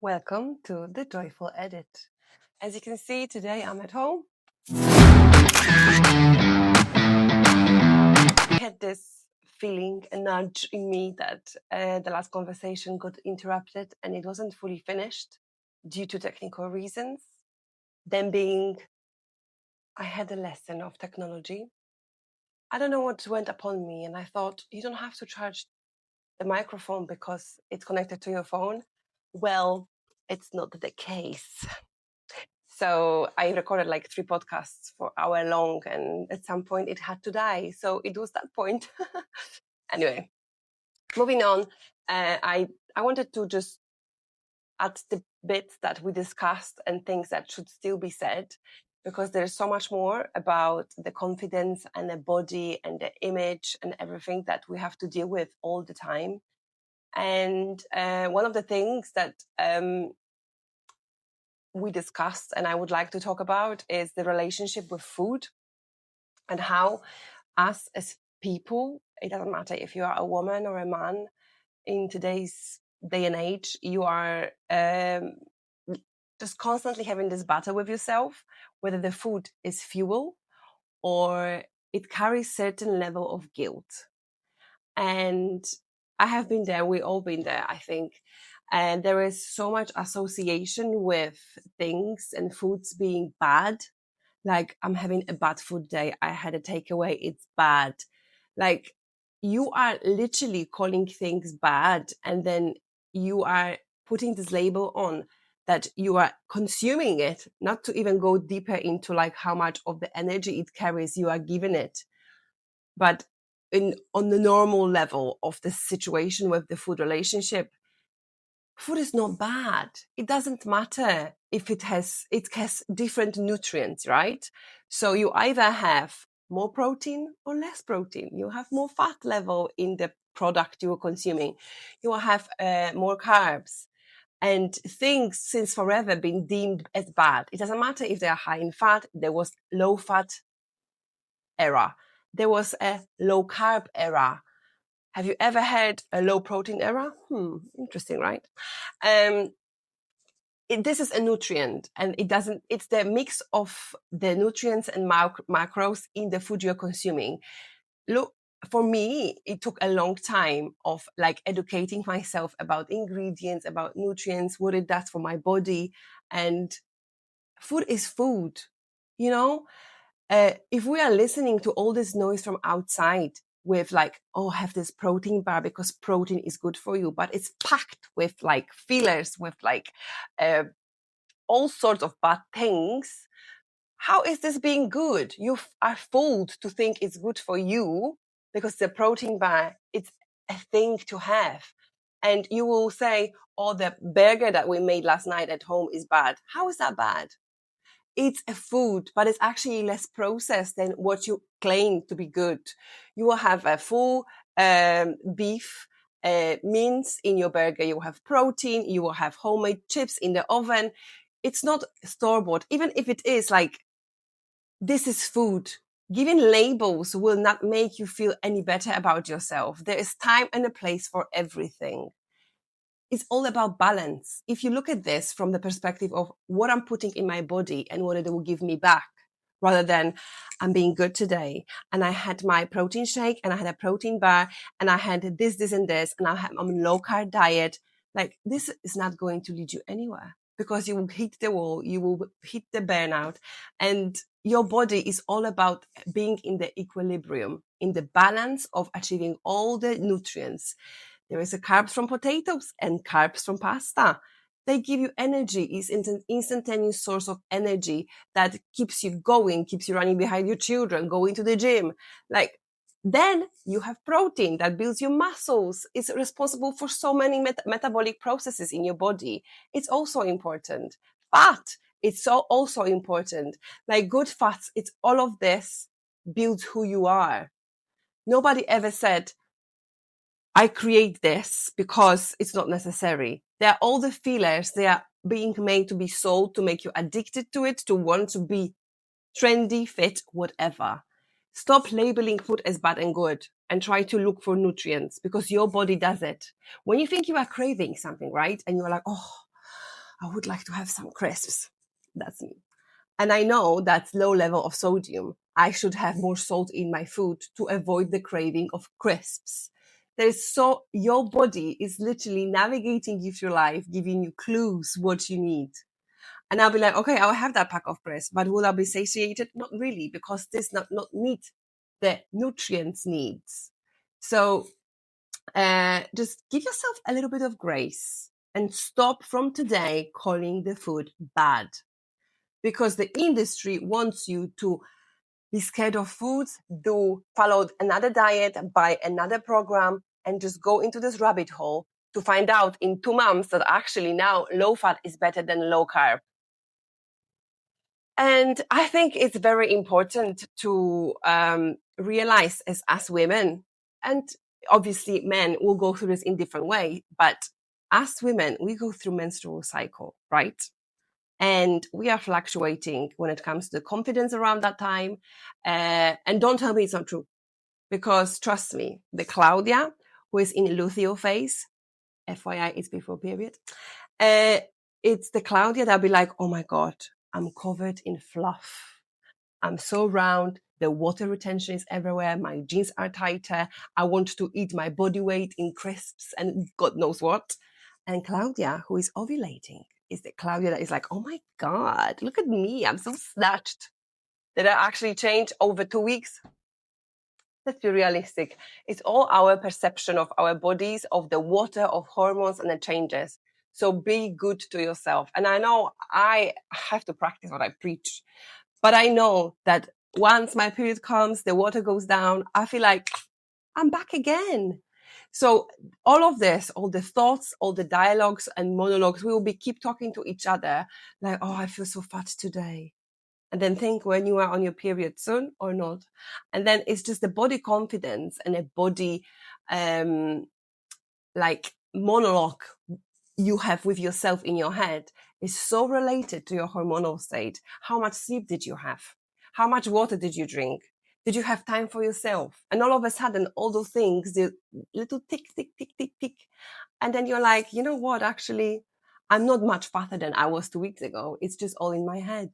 Welcome to the Joyful Edit. As you can see, today I'm at home. I had this feeling, a nudge in me that the last conversation got interrupted and it wasn't fully finished due to technical reasons. Then being, I had a lesson of technology. I don't know what went upon me, and I thought, you don't have to charge the microphone because it's connected to your phone. Well, it's not the case. So I recorded like 3 podcasts for hour long, and at some point it had to die. So it was that point. Anyway, moving on. I wanted to just add the bits that we discussed and things that should still be said, because there's so much more about the confidence and the body and the image and everything that we have to deal with all the time. And one of the things that we discussed and I would like to talk about is the relationship with food, and how us as people, it doesn't matter if you are a woman or a man, in today's day and age, you are just constantly having this battle with yourself, whether the food is fuel or it carries certain level of guilt. And I have been there, we all been there, I think. And there is so much association with things and foods being bad. Like, I'm having a bad food day, I had a takeaway, it's bad. Like, you are literally calling things bad, and then you are putting this label on that you are consuming it, not to even go deeper into like how much of the energy it carries you are giving it. But on the normal level of the situation with the food relationship, food is not bad. It doesn't matter if it has different nutrients, right? So you either have more protein or less protein. You have more fat level in the product you are consuming. You will have more carbs. And things since forever been deemed as bad. It doesn't matter if they are high in fat. There was low fat era. There was a low carb era. Have you ever had a low protein era? Interesting, right? This is a nutrient, and it's the mix of the nutrients and macros in the food you're consuming. Look, for me, it took a long time of like educating myself about ingredients, about nutrients, what it does for my body. And food is food, you know? If we are listening to all this noise from outside with like, oh, have this protein bar because protein is good for you, but it's packed with like fillers, with like all sorts of bad things, how is this being good? You are fooled to think it's good for you because the protein bar, it's a thing to have. And you will say, oh, the burger that we made last night at home is bad. How is that bad? It's a food, but it's actually less processed than what you claim to be good. You will have a full beef mince in your burger. You will have protein. You will have homemade chips in the oven. It's not store-bought. Even if it is, like, this is food. Giving labels will not make you feel any better about yourself. There is time and a place for everything. It's all about balance. If you look at this from the perspective of what I'm putting in my body and what it will give me back, rather than I'm being good today and I had my protein shake and I had a protein bar and I had this, and this, and I'm on low carb diet, like, this is not going to lead you anywhere, because you will hit the wall, you will hit the burnout, and your body is all about being in the equilibrium, in the balance of achieving all the nutrients. There is a carbs from potatoes and carbs from pasta. They give you energy. It's an instantaneous source of energy that keeps you going, keeps you running behind your children, going to the gym. Like, then you have protein that builds your muscles. It's responsible for so many metabolic processes in your body. It's also important. Fat, it's also important. Like, good fats, it's all of this builds who you are. Nobody ever said, I create this because it's not necessary. There are all the fillers. They are being made to be sold, to make you addicted to it, to want to be trendy, fit, whatever. Stop labeling food as bad and good and try to look for nutrients, because your body does it. When you think you are craving something, right? And you're like, oh, I would like to have some crisps. That's me. And I know that's low level of sodium. I should have more salt in my food to avoid the craving of crisps. Your body is literally navigating you through life, giving you clues what you need. And I'll be like, okay, I'll have that pack of crisps, but will I be satiated? Not really, because this not meet the nutrients needs. So just give yourself a little bit of grace and stop from today calling the food bad, because the industry wants you to be scared of foods, follow another diet, buy another program, and just go into this rabbit hole to find out in 2 months that actually now low fat is better than low carb. And I think it's very important to realize as women, and obviously men will go through this in different way, but as women, we go through menstrual cycle, right? And we are fluctuating when it comes to the confidence around that time. And don't tell me it's not true, because trust me, the Claudia who is in luteal phase, FYI, it's before period. It's the Claudia that'll be like, oh my God, I'm covered in fluff. I'm so round. The water retention is everywhere. My jeans are tighter. I want to eat my body weight in crisps and God knows what. And Claudia, who is ovulating, is the Claudia that is like, oh my God, look at me. I'm so snatched. Did I actually change over 2 weeks? Let's be realistic. It's all our perception of our bodies, of the water, of hormones and the changes. So be good to yourself. And I know I have to practice what I preach, but I know that once my period comes, the water goes down, I feel like I'm back again. So all of this, all the thoughts, all the dialogues and monologues, we will keep talking to each other like, oh, I feel so fat today. And then think when you are on your period soon or not. And then it's just the body confidence and a body like monologue you have with yourself in your head is so related to your hormonal state. How much sleep did you have? How much water did you drink? Did you have time for yourself? And all of a sudden, all those things, the little tick, tick, tick, tick, tick. And then you're like, you know what? Actually, I'm not much fatter than I was 2 weeks ago. It's just all in my head.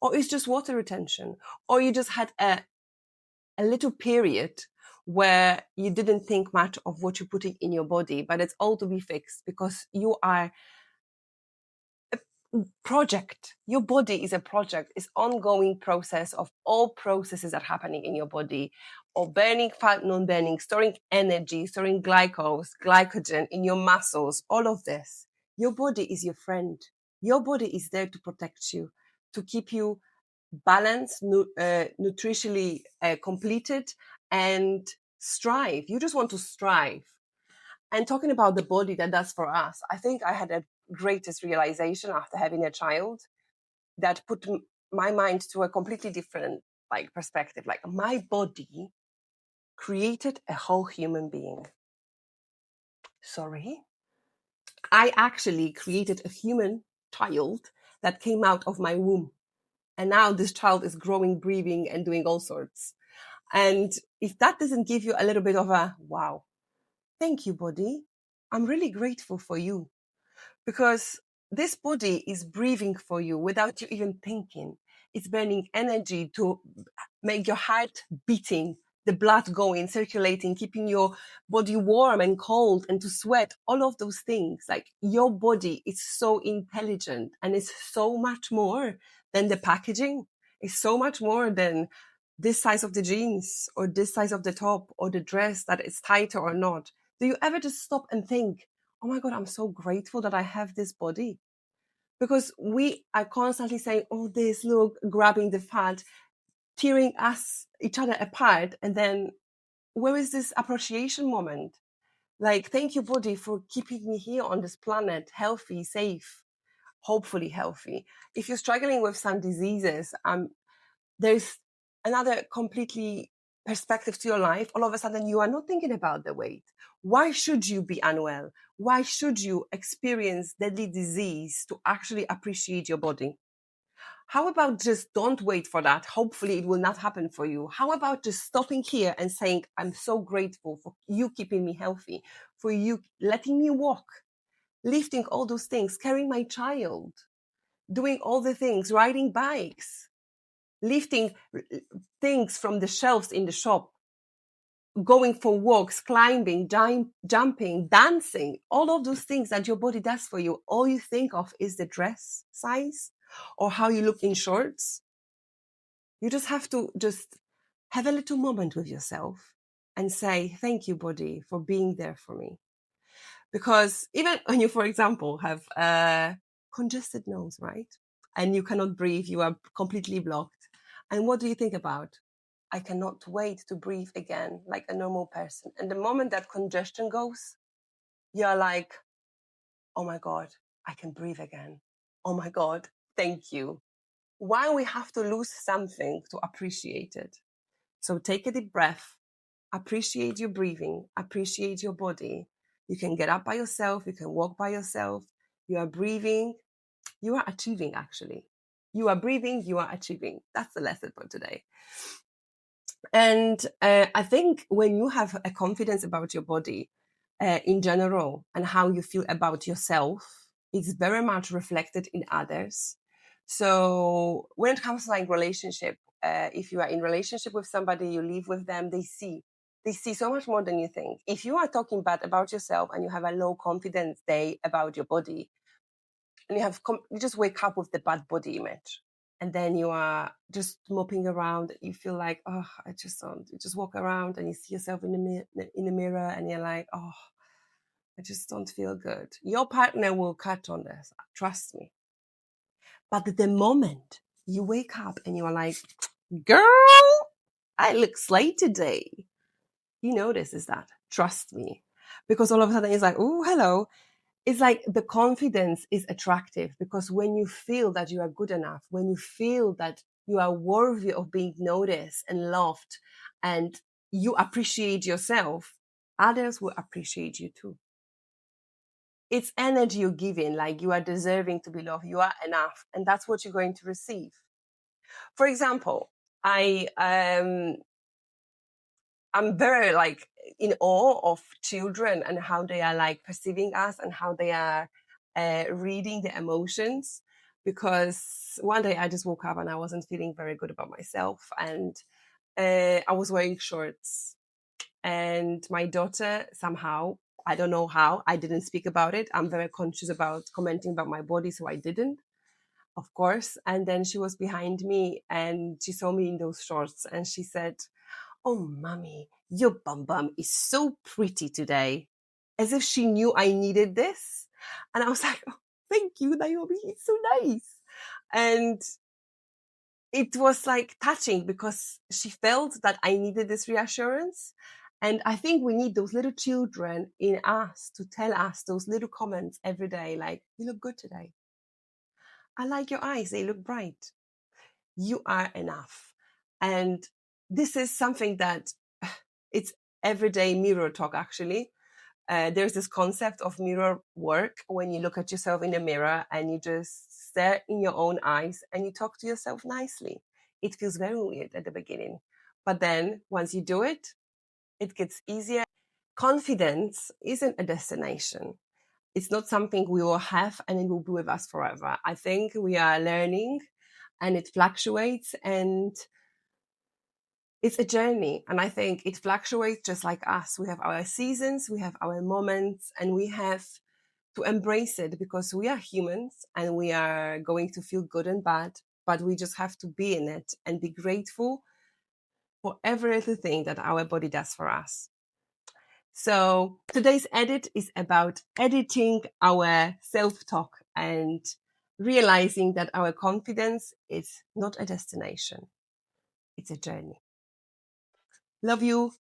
Or it's just water retention. Or you just had a little period where you didn't think much of what you're putting in your body, but it's all to be fixed because you are a project. Your body is a project. It's ongoing process of all processes that are happening in your body, or burning fat, non-burning, storing energy, storing glycogen in your muscles, all of this. Your body is your friend. Your body is there to protect you, to keep you balanced, nutritionally completed, and strive. You just want to strive. And talking about the body that does for us, I think I had a greatest realization after having a child that put my mind to a completely different perspective. Like my body created a whole human being. Sorry. I actually created a human child that came out of my womb. And now this child is growing, breathing, and doing all sorts. And if that doesn't give you a little bit of a wow, thank you, body. I'm really grateful for you, because this body is breathing for you without you even thinking. It's burning energy to make your heart beating, the blood going, circulating, keeping your body warm and cold, and to sweat, all of those things. Like your body is so intelligent, and it's so much more than the packaging. It's so much more than this size of the jeans or this size of the top or the dress that is tighter or not. Do you ever just stop and think, oh my God, I'm so grateful that I have this body? Because we are constantly saying, oh, this, look, grabbing the fat, tearing each other apart. And then where is this appreciation moment? Like, thank you, body, for keeping me here on this planet, healthy, safe, hopefully healthy. If you're struggling with some diseases, there's another completely perspective to your life. All of a sudden, you are not thinking about the weight. Why should you be unwell? Why should you experience deadly disease to actually appreciate your body? How about just don't wait for that? Hopefully it will not happen for you. How about just stopping here and saying, I'm so grateful for you keeping me healthy, for you letting me walk, lifting all those things, carrying my child, doing all the things, riding bikes, lifting things from the shelves in the shop, going for walks, climbing, jumping, dancing, all of those things that your body does for you. All you think of is the dress size or how you look in shorts. You just have to just have a little moment with yourself and say, thank you, body, for being there for me. Because even when you, for example, have a congested nose, right? And you cannot breathe, you are completely blocked. And what do you think about? I cannot wait to breathe again like a normal person. And the moment that congestion goes, you're like, oh my God, I can breathe again. Oh my God, thank you. Why we have to lose something to appreciate it? So take a deep breath, appreciate your breathing, appreciate your body. You can get up by yourself, you can walk by yourself. You are breathing, you are achieving actually. You are breathing, you are achieving. That's the lesson for today. And I think when you have a confidence about your body in general and how you feel about yourself, it's very much reflected in others. So when it comes to like relationship, if you are in relationship with somebody, you live with them, they see so much more than you think. If you are talking bad about yourself and you have a low confidence day about your body, and you just wake up with the bad body image, and then you are just moping around, you feel like, oh, I just don't. You just walk around and you see yourself in the mirror and you're like, oh, I just don't feel good. Your partner will cut on this, trust me. But the moment you wake up and you are like, girl, I look slay today, he notices that, trust me. Because all of a sudden he's like, oh, hello. It's like the confidence is attractive, because when you feel that you are good enough, when you feel that you are worthy of being noticed and loved, and you appreciate yourself, others will appreciate you too. It's energy you're giving, like you are deserving to be loved, you are enough, and that's what you're going to receive. For example, I'm very like in awe of children and how they are like perceiving us and how they are reading the emotions. Because one day I just woke up and I wasn't feeling very good about myself, and I was wearing shorts, and my daughter somehow, I don't know how, I didn't speak about it. I'm very conscious about commenting about my body, so I didn't, of course. And then she was behind me and she saw me in those shorts and she said, oh, mommy, your bum bum is so pretty today. As if she knew I needed this. And I was like, oh, thank you, Naomi, it's so nice. And it was like touching because she felt that I needed this reassurance. And I think we need those little children in us to tell us those little comments every day, like, you look good today. I like your eyes, they look bright. You are enough. And this is something that it's everyday mirror talk, actually. There's this concept of mirror work when you look at yourself in the mirror and you just stare in your own eyes and you talk to yourself nicely. It feels very weird at the beginning. But then once you do it, it gets easier. Confidence isn't a destination. It's not something we will have and it will be with us forever. I think we are learning and it fluctuates and it's a journey. And I think it fluctuates just like us. We have our seasons, we have our moments, and we have to embrace it because we are humans and we are going to feel good and bad, but we just have to be in it and be grateful for every little thing that our body does for us. So today's edit is about editing our self-talk and realizing that our confidence is not a destination. It's a journey. Love you.